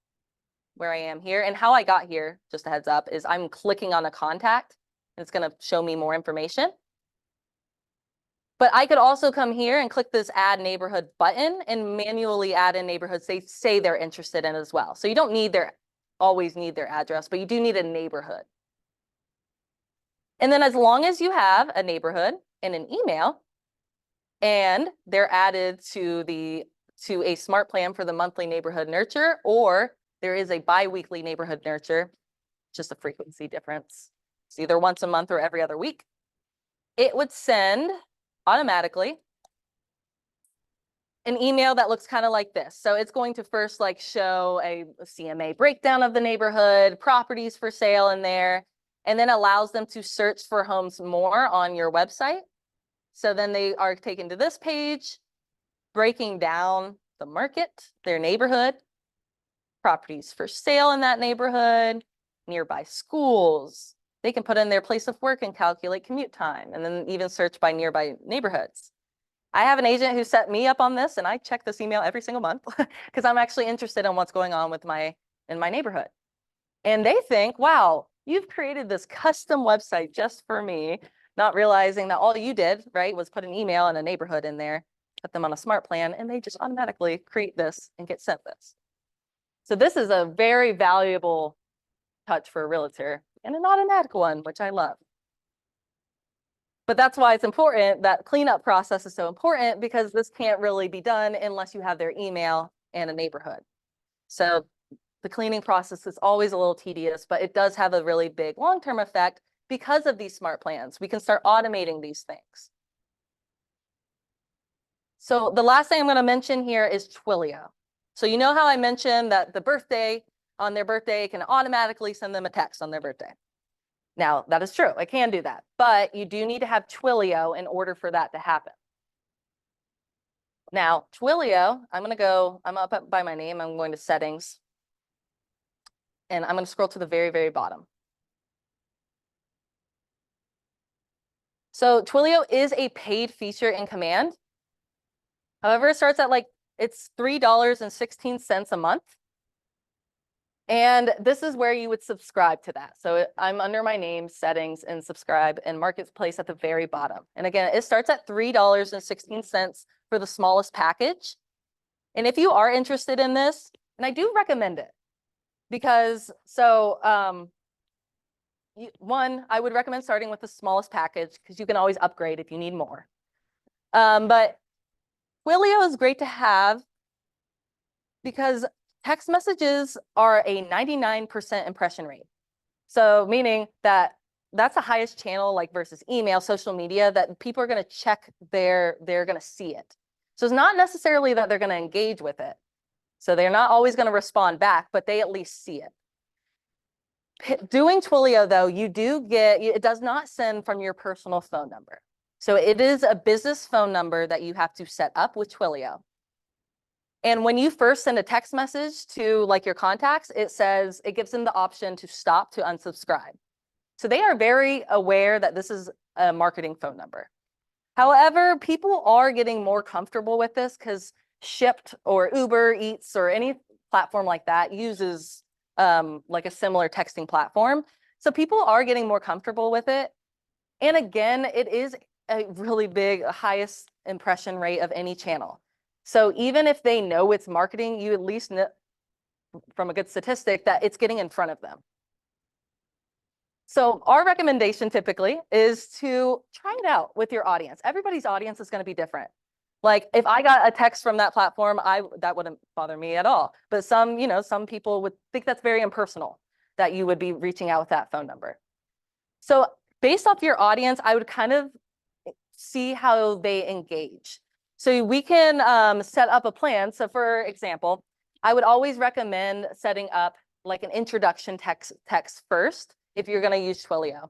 where I am here. And how I got here, just a heads up, is I'm clicking on a contact and it's going to show me more information. But I could also come here and click this add neighborhood button and manually add in neighborhoods they say they're interested in as well. So you don't need always need their address, but you do need a neighborhood. And then as long as you have a neighborhood and an email, and they're added to a smart plan for the monthly neighborhood nurture, or there is a bi-weekly neighborhood nurture, just a frequency difference. It's either once a month or every other week. It would send automatically an email that looks kind of like this. So it's going to first like show a CMA breakdown of the neighborhood, properties for sale in there, and then allows them to search for homes more on your website. So then they are taken to this page, breaking down the market, their neighborhood, properties for sale in that neighborhood, nearby schools. They can put in their place of work and calculate commute time, and then even search by nearby neighborhoods. I have an agent who set me up on this, and I check this email every single month because I'm actually interested in what's going on with in my neighborhood. And they think, wow, you've created this custom website just for me, not realizing that all you did, right, was put an email and a neighborhood in there, put them on a smart plan, and they just automatically create this and get sent this. So this is a very valuable touch for a realtor and an automatic one, which I love. But that's why it's important, that cleanup process is so important, because this can't really be done unless you have their email and a neighborhood. So the cleaning process is always a little tedious, but it does have a really big long-term effect because of these smart plans. We can start automating these things. So the last thing I'm going to mention here is Twilio. So you know how I mentioned that on their birthday, can automatically send them a text on their birthday. Now, that is true. I can do that, but you do need to have Twilio in order for that to happen. Now, Twilio, I'm up by my name. I'm going to settings, and I'm going to scroll to the very, very bottom. So Twilio is a paid feature in Command. However, it starts at it's $3.16 a month. And this is where you would subscribe to that. So I'm under my name, settings, and subscribe, and marketplace at the very bottom. And again, it starts at $3.16 for the smallest package. And if you are interested in this, and I do recommend it, because one, I would recommend starting with the smallest package because you can always upgrade if you need more. But Twilio is great to have because text messages are a 99% impression rate. So meaning that that's the highest channel, like versus email, social media, that people are going to check they're going to see it. So it's not necessarily that they're going to engage with it. So they're not always going to respond back, but they at least see it. Doing Twilio, though, it does not send from your personal phone number. So it is a business phone number that you have to set up with Twilio. And when you first send a text message to your contacts, it gives them the option to stop, to unsubscribe. So they are very aware that this is a marketing phone number. However, people are getting more comfortable with this because Shipt or Uber Eats or any platform like that uses a similar texting platform. So people are getting more comfortable with it. And again, it is a really big, highest impression rate of any channel. So even if they know it's marketing, you at least know from a good statistic that it's getting in front of them. So our recommendation typically is to try it out with your audience. Everybody's audience is going to be different. Like if I got a text from that platform, that wouldn't bother me at all. But some people would think that's very impersonal, that you would be reaching out with that phone number. So based off your audience, I would kind of see how they engage. So we can set up a plan. So for example, I would always recommend setting up like an introduction text first if you're going to use Twilio.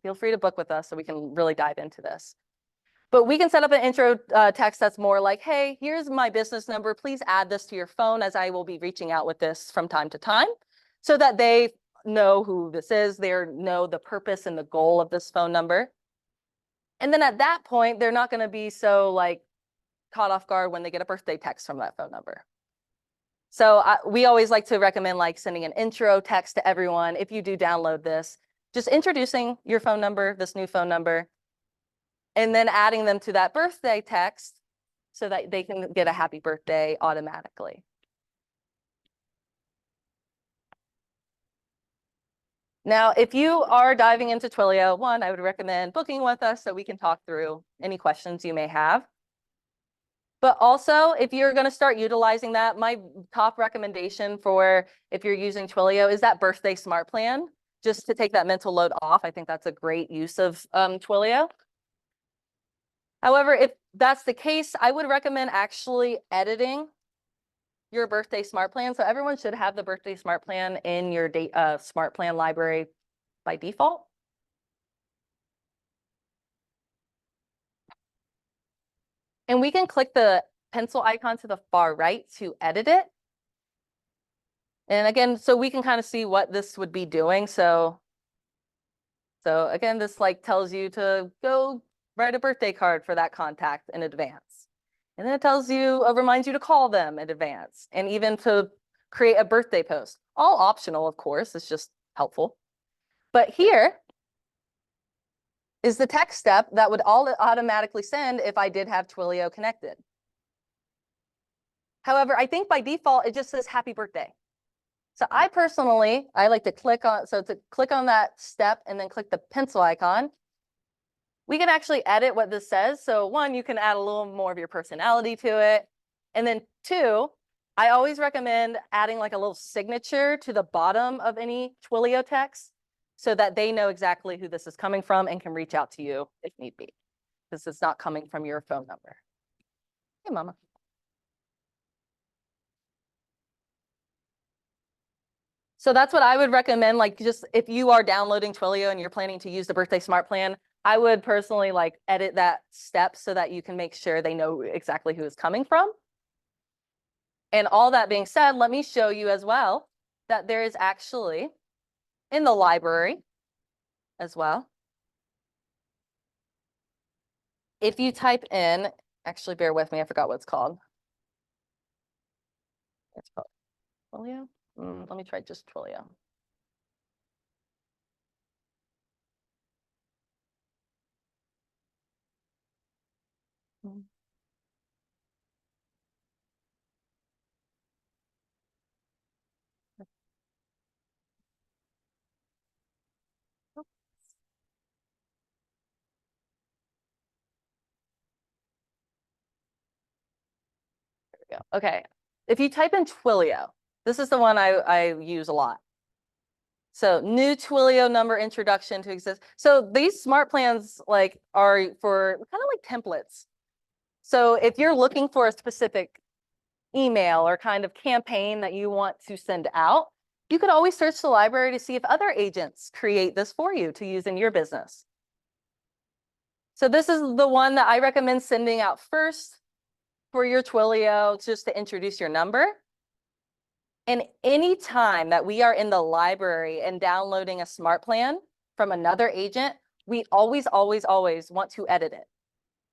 Feel free to book with us so we can really dive into this. But we can set up an intro text that's more like, hey, here's my business number. Please add this to your phone as I will be reaching out with this from time to time so that they know who this is. They know the purpose and the goal of this phone number. And then at that point, they're not going to be so like caught off guard when they get a birthday text from that phone number. So we always like to recommend like sending an intro text to everyone. If you do download this, just introducing your phone number, this new phone number, and then adding them to that birthday text so that they can get a happy birthday automatically. Now, if you are diving into Twilio, one, I would recommend booking with us so we can talk through any questions you may have. But also, if you're going to start utilizing that, my top recommendation for if you're using Twilio is that birthday smart plan, just to take that mental load off. I think that's a great use of Twilio. However, if that's the case, I would recommend actually editing your birthday smart plan. So everyone should have the birthday smart plan in your smart plan library by default. And we can click the pencil icon to the far right to edit it. And again, so we can kind of see what this would be doing. So again, this like tells you to go write a birthday card for that contact in advance. And then it tells you, reminds you to call them in advance and even to create a birthday post. All optional, of course, it's just helpful. But here is the text step that would automatically send if I did have Twilio connected. However, I think by default, it just says happy birthday. So I like to click on that step and then click the pencil icon. We can actually edit what this says. So one, you can add a little more of your personality to it. And then two, I always recommend adding like a little signature to the bottom of any Twilio text so that they know exactly who this is coming from and can reach out to you if need be, because it's not coming from your phone number. Hey, mama. So that's what I would recommend. Like, just if you are downloading Twilio and you're planning to use the birthday smart plan, I would personally like edit that step so that you can make sure they know exactly who it's coming from. And all that being said, let me show you as well that there is actually in the library as well. If you type in, actually bear with me, I forgot what it's called. It's called Twilio. Let me try just Twilio. There we go. Okay. If you type in Twilio, this is the one I use a lot. So new Twilio number introduction to exist. So these smart plans like are for kind of like templates. So if you're looking for a specific email or kind of campaign that you want to send out, you could always search the library to see if other agents create this for you to use in your business. So this is the one that I recommend sending out first for your Twilio, just to introduce your number. And any time that we are in the library and downloading a smart plan from another agent, we always want to edit it.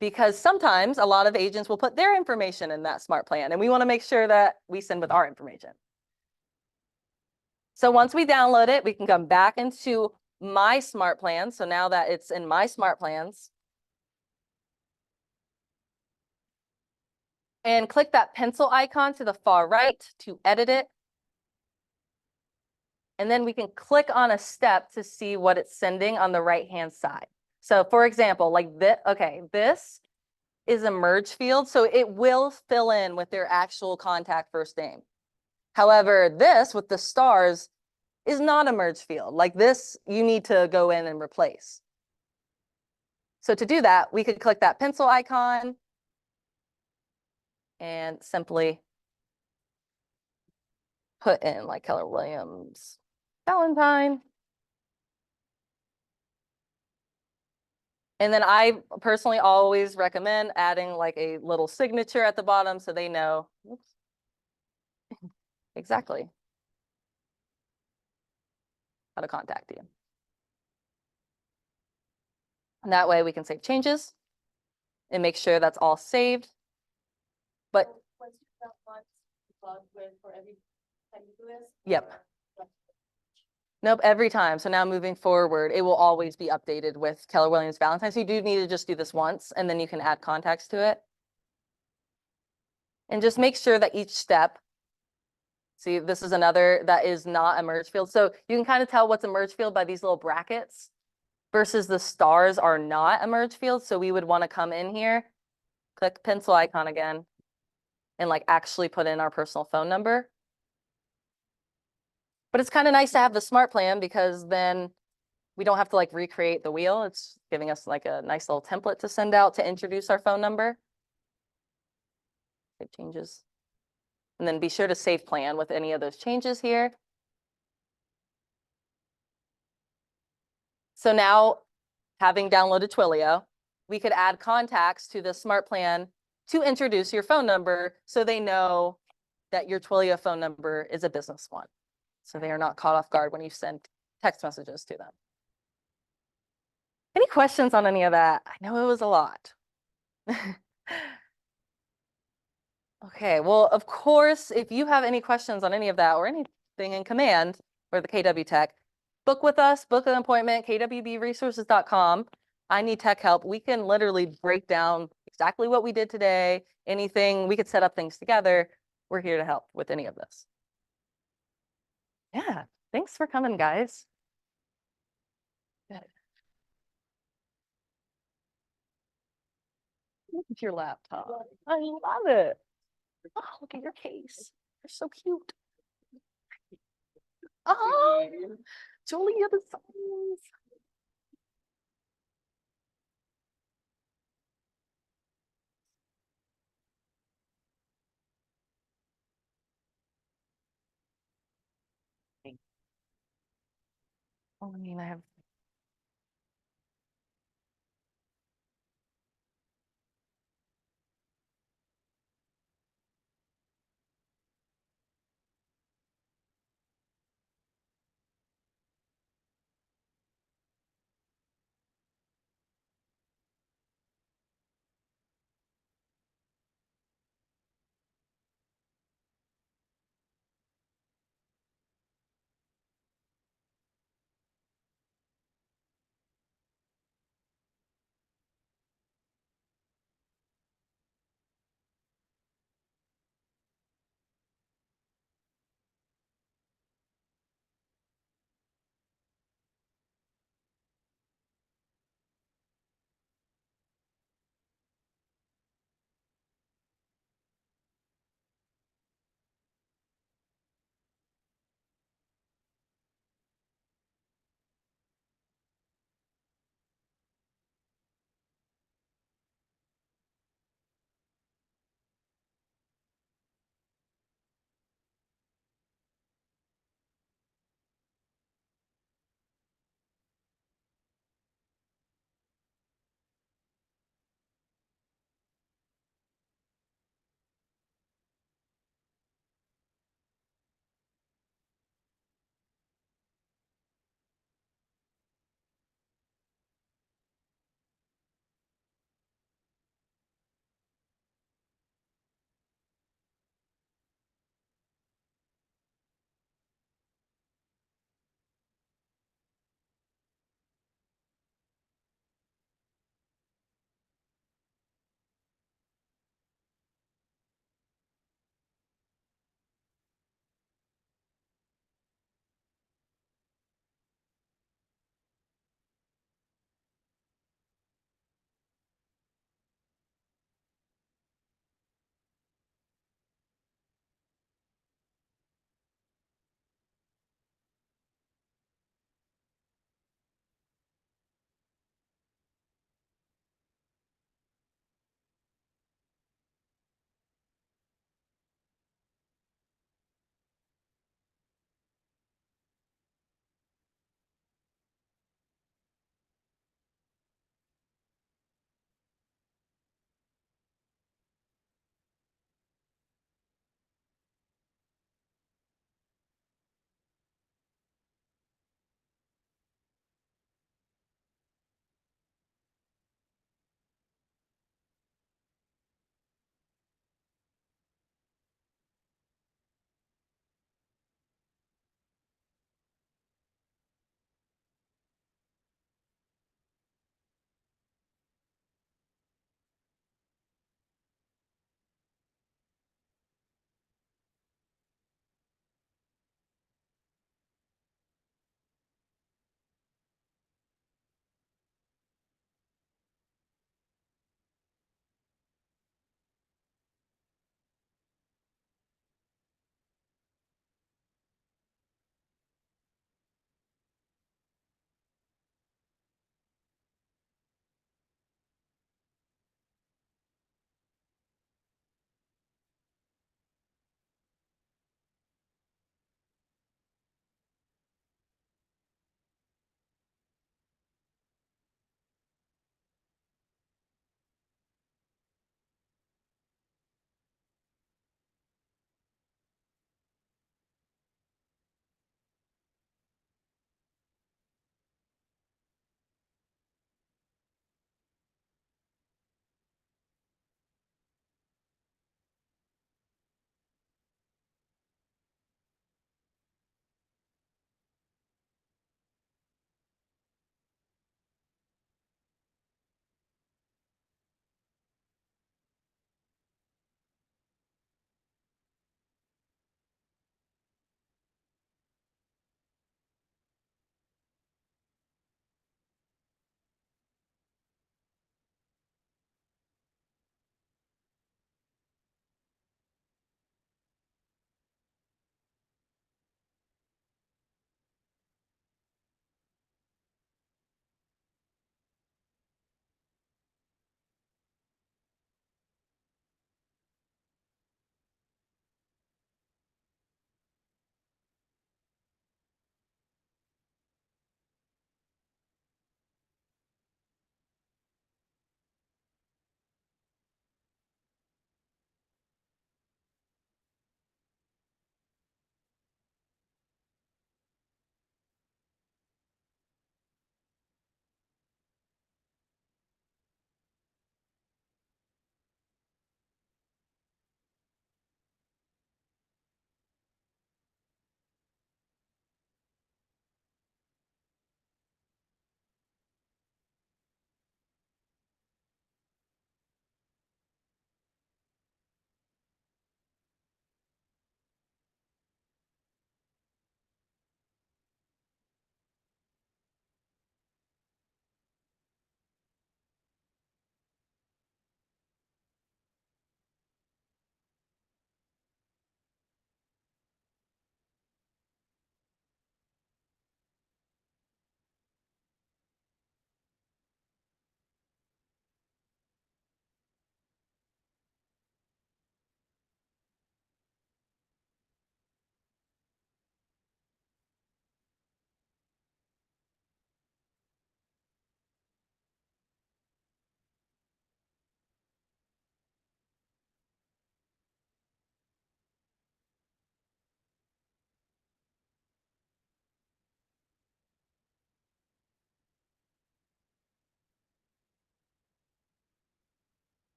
Because sometimes a lot of agents will put their information in that smart plan, and we want to make sure that we send with our information. So once we download it, we can come back into my smart plan. So now that it's in my smart plans, and click that pencil icon to the far right to edit it. And then we can click on a step to see what it's sending on the right-hand side. So for example, like this, okay, this is a merge field, so it will fill in with their actual contact first name. However, this with the stars is not a merge field. Like this, you need to go in and replace. So to do that, we could click that pencil icon and simply put in like Keller Williams Valentine. And then I personally always recommend adding like a little signature at the bottom so they know exactly how to contact you. And that way we can save changes and make sure that's all saved. But So once you have once, log with for every time you do this? Yep. or- nope, every time. So now moving forward, it will always be updated with Keller Williams Valentine. So you do need to just do this once and then you can add contacts to it. And just make sure that each step, see, this is another that is not a merge field. So you can kind of tell what's a merge field by these little brackets versus the stars are not a merge field. So we would want to come in here, click pencil icon again, and like actually put in our personal phone number. But it's kind of nice to have the smart plan because then we don't have to like recreate the wheel. It's giving us like a nice little template to send out to introduce our phone number. Save changes. And then be sure to save plan with any of those changes here. So now, having downloaded Twilio, we could add contacts to the smart plan to introduce your phone number so they know that your Twilio phone number is a business one. So they are not caught off guard when you send text messages to them. Any questions on any of that? I know it was a lot. Okay, well, of course, if you have any questions on any of that or anything in Command or the KW Tech, book with us, book an appointment, kwbresources.com. I need tech help. We can literally break down exactly what we did today, anything, we could set up things together. We're here to help with any of this. Yeah, thanks for coming, guys. Good. Look at your laptop. I love it. Oh, look at your case. You're so cute. Oh, JuLeah, the signs. I mean, I have